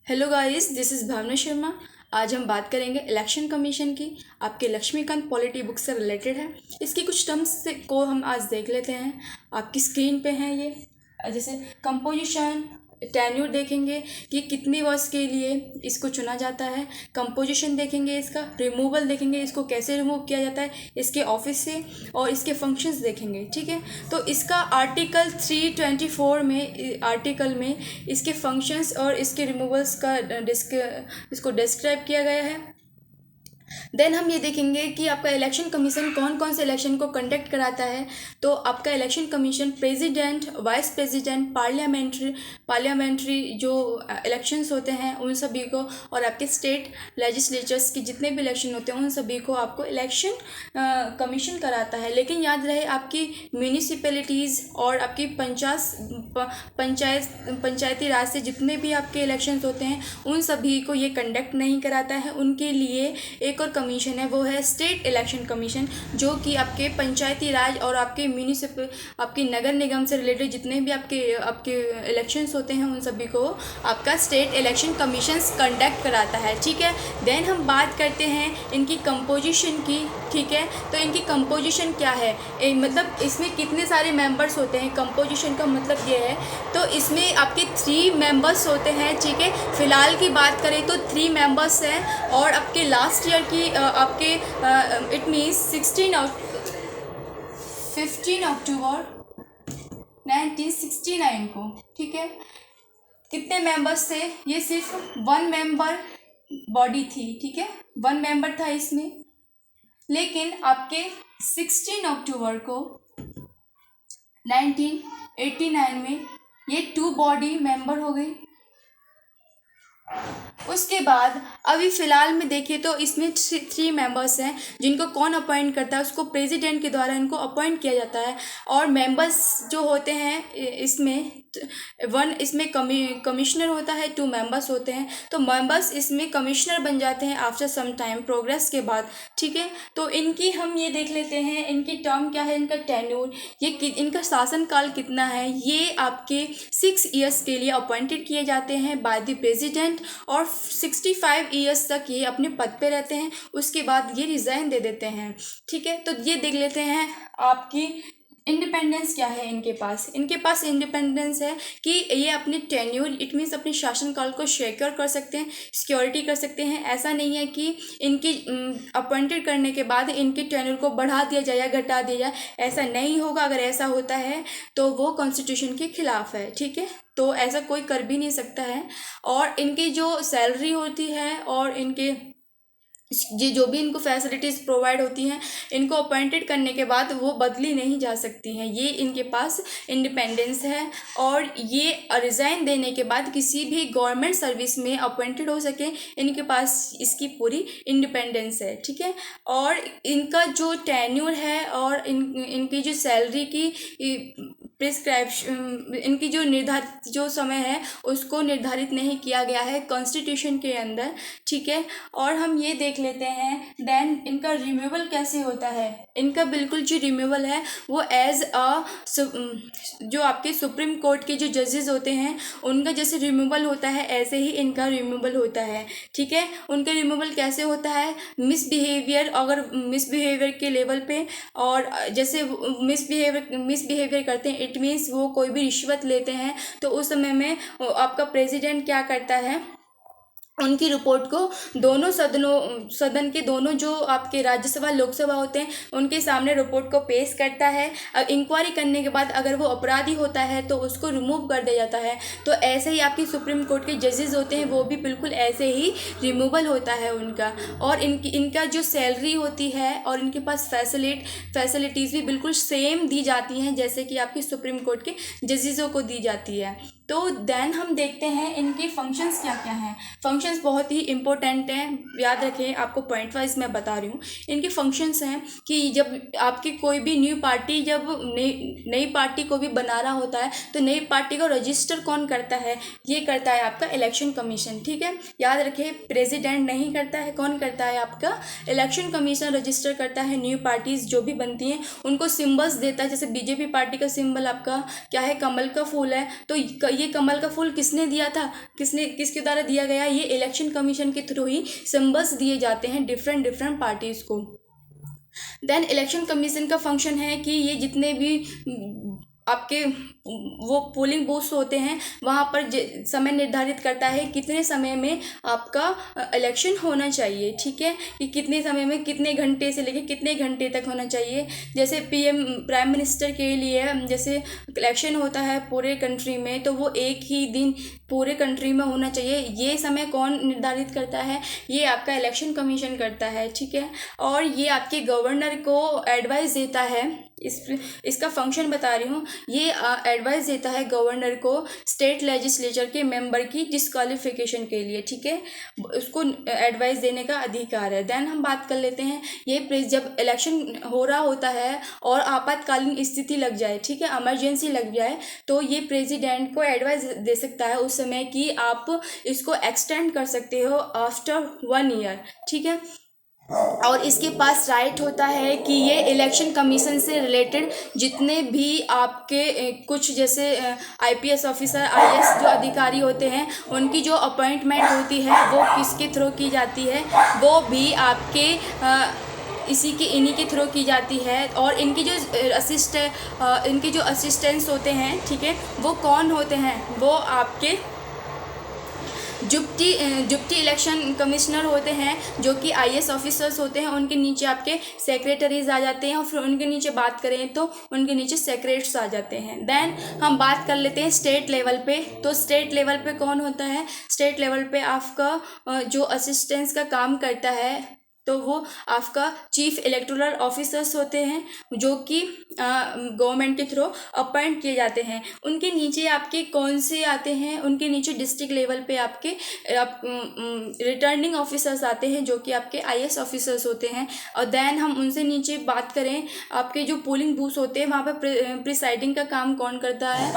Hello guys, this is भावना शर्मा। आज हम बात करेंगे इलेक्शन कमीशन की। आपके लक्ष्मीकांत पॉलिटी बुक से रिलेटेड है। इसकी कुछ टर्म्स को हम आज देख लेते हैं। आपकी स्क्रीन पे हैं ये, जैसे कंपोजिशन, टेन्यूर देखेंगे कि कितनी वर्ष के लिए इसको चुना जाता है। कंपोजिशन देखेंगे, इसका रिमूवल देखेंगे, इसको कैसे रिमूव किया जाता है इसके ऑफिस से, और इसके फंक्शंस देखेंगे। ठीक है, तो इसका आर्टिकल 324 में इसके फंक्शंस और इसके रिमूवल्स का इसको डिस्क्राइब किया गया है। देन हम ये देखेंगे कि आपका इलेक्शन कमीशन कौन कौन से इलेक्शन को कंडक्ट कराता है। तो आपका election commission president, vice president, parliamentary जो इलेक्शंस होते हैं उन सभी को, और आपके स्टेट लेजिस्लेचर्स के जितने भी इलेक्शन होते हैं उन सभी को आपको इलेक्शन कमीशन कराता है। लेकिन याद रहे, आपकी म्यूनिसिपैलिटीज़ और आपकी पंचायती राज से जितने भी आपके इलेक्शंस होते हैं उन सभी को ये कंडक्ट नहीं कराता है। उनके लिए एक और कमीशन है, वो है स्टेट इलेक्शन कमीशन, जो कि आपके पंचायती राज और आपके आपकी नगर निगम से रिलेटेड जितने भी आपके इलेक्शंस होते हैं उन सभी को आपका स्टेट इलेक्शन कमीशन कंडक्ट कराता है। ठीक है, देन हम बात करते हैं इनकी कंपोजिशन की। ठीक है, तो इनकी कंपोजिशन क्या है, मतलब इसमें कितने सारे मेंबर्स होते हैं। कंपोजिशन का मतलब ये है, तो इसमें आपके 3 मेंबर्स होते हैं। ठीक है, फिलहाल की बात करें तो 3 मेंबर्स हैं, और आपके लास्ट ईयर की आपके इट मीन्स 15 अक्टूबर 1969 को। ठीक है, कितने मेंबर्स थे, ये सिर्फ 1 मेंबर बॉडी थी। ठीक है, 1 मेंबर था इसमें। लेकिन आपके 16 अक्टूबर को 1989 में ये 2 बॉडी मेंबर हो गई। उसके बाद अभी फ़िलहाल में देखिए तो इसमें 3 मेंबर्स हैं, जिनको कौन अपॉइंट करता है, उसको प्रेसिडेंट के द्वारा इनको अपॉइंट किया जाता है। और मेंबर्स जो होते हैं इसमें 1 इसमें कमिश्नर होता है, 2 मेंबर्स होते हैं। तो मेंबर्स इसमें कमिश्नर बन जाते हैं आफ्टर सम टाइम प्रोग्रेस के बाद। ठीक है, तो इनकी हम ये देख लेते हैं, इनकी टर्म क्या है, इनका टेन्योर, इनका शासनकाल कितना है। ये आपके 6 ईयर्स के लिए अपॉइंटेड किए जाते हैं बाय द प्रेसिडेंट, और 65 ईयर्स तक ये अपने पद पे रहते हैं। उसके बाद ये रिज़ाइन दे देते हैं। ठीक है, तो ये देख लेते हैं आपकी इंडिपेंडेंस क्या है इनके पास इंडिपेंडेंस है कि ये अपने टेन्योर, इट मीन्स अपने शासनकाल को सिक्योर कर सकते हैं, सिक्योरिटी कर सकते हैं। ऐसा नहीं है कि इनकी अपॉइंटेड करने के बाद इनके टेन्योर को बढ़ा दिया जाए या घटा दिया जाए, ऐसा नहीं होगा। अगर ऐसा होता है तो वो कॉन्स्टिट्यूशन के खिलाफ है। ठीक है, तो ऐसा कोई कर भी नहीं सकता है। और इनकी जो सैलरी होती है और इनके ये जो भी इनको फैसिलिटीज़ प्रोवाइड होती हैं, इनको अपॉइंटेड करने के बाद वो बदली नहीं जा सकती हैं। ये इनके पास इंडिपेंडेंस है, और ये रिज़ाइन देने के बाद किसी भी गवर्नमेंट सर्विस में अपॉइंटेड हो सके, इनके पास इसकी पूरी इंडिपेंडेंस है। ठीक है, और इनका जो टेन्योर है और इनकी जो सैलरी की प्रिस्क्राइप्शन, इनकी जो निर्धारित जो समय है उसको निर्धारित नहीं किया गया है कॉन्स्टिट्यूशन के अंदर। ठीक है, और हम ये देख लेते हैं देन इनका रिमूवल कैसे होता है। इनका बिल्कुल जो रिमूवल है वो एज अ जो आपके सुप्रीम कोर्ट के जो जजेस होते हैं उनका जैसे रिमूवल होता है, ऐसे ही इनका रिमूवल होता है। ठीक है, उनका रिमूवल कैसे होता है, अगर मिसबिहेवियर के लेवल पे, और जैसे मिसबिहेवियर करते हैं, इट मीन्स वो कोई भी रिश्वत लेते हैं, तो उस समय में आपका प्रेसिडेंट क्या करता है, उनकी रिपोर्ट को दोनों सदन के दोनों जो आपके राज्यसभा लोकसभा होते हैं उनके सामने रिपोर्ट को पेश करता है। इंक्वायरी करने के बाद अगर वो अपराधी होता है तो उसको रिमूव कर दिया जाता है। तो ऐसे ही आपकी सुप्रीम कोर्ट के जजेस होते हैं, वो भी बिल्कुल ऐसे ही रिमूवल होता है उनका। और इनका जो सैलरी होती है और इनके पास फैसिलिटीज़ भी बिल्कुल सेम दी जाती हैं जैसे कि आपकी सुप्रीम कोर्ट के जजेसों को दी जाती है। तो देन हम देखते हैं इनके फंक्शंस क्या क्या हैं। फंक्शंस बहुत ही इंपॉर्टेंट हैं, याद रखें, आपको पॉइंट वाइज मैं बता रही हूँ। इनके फंक्शंस हैं कि जब आपकी कोई भी न्यू पार्टी, जब नई पार्टी को भी बनाना होता है तो नई पार्टी को रजिस्टर कौन करता है, ये करता है आपका इलेक्शन कमीशन। ठीक है, याद रखें, प्रेसिडेंट नहीं करता है, कौन करता है, आपका इलेक्शन कमीशन रजिस्टर करता है। न्यू पार्टीज़ जो भी बनती हैं उनको सिम्बल्स देता है, जैसे बीजेपी पार्टी का सिम्बल आपका क्या है, कमल का फूल है। तो ये ये कमल का फूल किसने दिया था, किसके द्वारा दिया गया, ये इलेक्शन कमीशन के थ्रू ही सिंबल्स दिए जाते हैं डिफरेंट डिफरेंट पार्टीज़ को। देन इलेक्शन कमीशन का फंक्शन है कि ये जितने भी आपके वो पोलिंग बूथ्स होते हैं वहाँ पर समय निर्धारित करता है कितने समय में आपका इलेक्शन होना चाहिए, ठीक है, कि कितने समय में कितने घंटे से लेकर कितने घंटे तक होना चाहिए। जैसे प्राइम मिनिस्टर के लिए जैसे इलेक्शन होता है पूरे कंट्री में, तो वो एक ही दिन पूरे कंट्री में होना चाहिए। ये समय कौन निर्धारित करता है, ये आपका इलेक्शन कमीशन करता है, ठीक है। और ये आपके गवर्नर को एडवाइस देता है, इसका फंक्शन बता रही हूँ। ये एडवाइस देता है गवर्नर को स्टेट लेजिस्लेचर के मेंबर की डिस्क्वालिफिकेशन के लिए, ठीक है, उसको एडवाइस देने का अधिकार है। देन हम बात कर लेते हैं, ये जब इलेक्शन हो रहा होता है और आपातकालीन स्थिति लग जाए, ठीक है, इमरजेंसी लग जाए, तो ये प्रेसिडेंट को एडवाइस दे सकता है उस समय कि आप इसको एक्सटेंड कर सकते हो आफ्टर 1 ईयर, ठीक है। और इसके पास राइट होता है कि ये इलेक्शन कमीशन से रिलेटेड जितने भी आपके कुछ जैसे आईपीएस ऑफिसर, आईएएस जो अधिकारी होते हैं, उनकी जो अपॉइंटमेंट होती है वो किसके थ्रू की जाती है, वो भी आपके इन्हीं के थ्रू की जाती है। और इनकी जो इनके जो असिस्टेंट्स होते हैं, ठीक है, वो कौन होते हैं, वो आपके डिप्टी इलेक्शन कमिश्नर होते हैं, जो कि आईएएस ऑफिसर्स होते हैं। उनके नीचे आपके सेक्रेटरीज आ जाते हैं, और फिर उनके नीचे बात करें तो उनके नीचे सेक्रेटरीज आ जाते हैं। देन हम बात कर लेते हैं स्टेट लेवल पे। तो स्टेट लेवल पे कौन होता है, स्टेट लेवल पे आपका जो असिस्टेंस का काम करता है, तो वो आपका चीफ इलेक्टोरल ऑफिसर्स होते हैं, जो कि गवर्नमेंट के थ्रू अपॉइंट किए जाते हैं। उनके नीचे आपके कौन से आते हैं, उनके नीचे डिस्ट्रिक्ट लेवल पे आपके रिटर्निंग ऑफिसर्स आते हैं, जो कि आपके आईएएस ऑफिसर्स होते हैं। और देन हम उनसे नीचे बात करें, आपके जो पोलिंग बूथ होते हैं वहाँ पर प्रिसाइडिंग का काम कौन करता है,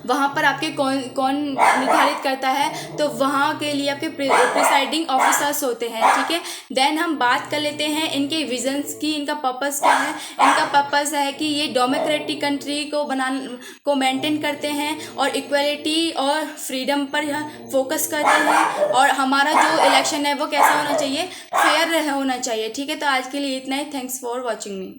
वहाँ पर आपके कौन निर्धारित करता है, तो वहाँ के लिए आपके प्रिसाइडिंग ऑफिसर्स होते हैं, ठीक है। देन हम बात कर लेते हैं इनके विजन्स की, इनका पर्पस क्या है। इनका पर्पस है कि ये डेमोक्रेटिक कंट्री को मेंटेन करते हैं और इक्वलिटी और फ्रीडम पर फोकस करते हैं, और हमारा जो इलेक्शन है वो कैसा होना चाहिए, फेयर होना चाहिए, ठीक है। तो आज के लिए इतना ही। Thanks for watching me.